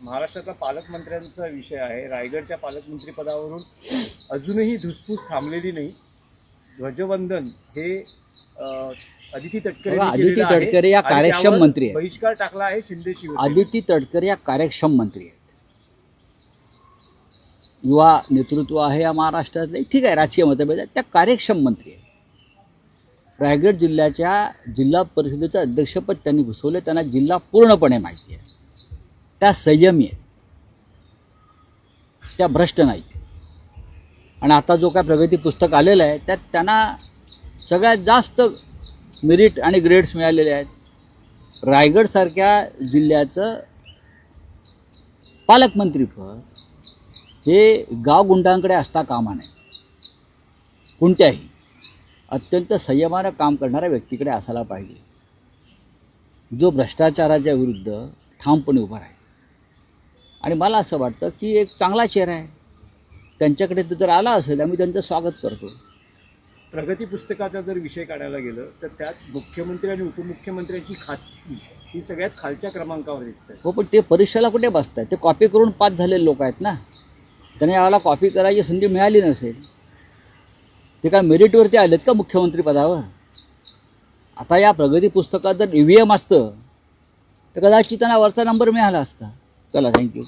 महाराष्ट्रातला पालकमंत्र्यांचा विषय आहे. रायगडच्या पालकमंत्री पदावरून अजूनही धुसफूस थांबलेली नाही. ध्वजवंदन हे अदिती तटकरे अदिती तटकरे या कार्यक्षम मंत्री आहेत. बहिष्कार टाकला आहे शिंदे शिवसेना. अदिती तटकरे या कार्यक्षम मंत्री आहेत. युवा नेतृत्व आहे या महाराष्ट्रातले, ठीक आहे, राजकीय मतभेद आहेत, त्या कार्यक्षम मंत्री आहेत. रायगड जिल्ह्याच्या जिल्हा परिषदेचं अध्यक्षपद त्यांनी भूषवलं. त्यांना जिल्हा पूर्णपणे माहिती आहे. त्या संयमी आहेत, त्या भ्रष्ट नाही. आणि आता जो काय प्रगती पुस्तक आलेलं आहे त्यात त्यांना सगळ्यात जास्त मेरिट आणि ग्रेड्स मिळालेले आहेत. रायगडसारख्या जिल्ह्याचं पालकमंत्रीपद हे गावगुंडांकडे असता कामा नये. कोणत्याही अत्यंत संयमानं काम करणाऱ्या व्यक्तीकडे असायला पाहिजे, जो भ्रष्टाचाराच्या विरुद्ध ठामपणे उभा राहील. आणि मला असं वाटतं की एक चांगला चेहरा आहे. त्यांच्याकडे जर आला असेल आम्ही त्यांचं स्वागत करतो. प्रगती पुस्तकाचा जर विषय काढायला गेलं तर त्यात मुख्यमंत्री आणि उपमुख्यमंत्र्यांची खाती ही सगळ्यात खालच्या क्रमांकावर दिसते. हो, पण ते परीक्षेला कुठे बसत आहेत? ते कॉपी करून पास झालेले लोक आहेत ना. त्यांना यावेळेला कॉपी करायची संधी मिळाली नसेल. ते काय मेरिटवरती आलेत का मुख्यमंत्री पदावर? आता या प्रगती पुस्तकात जर EVM असतं तर कदाचित त्यांना वरचा नंबर मिळाला असता. चला, थँक्यू.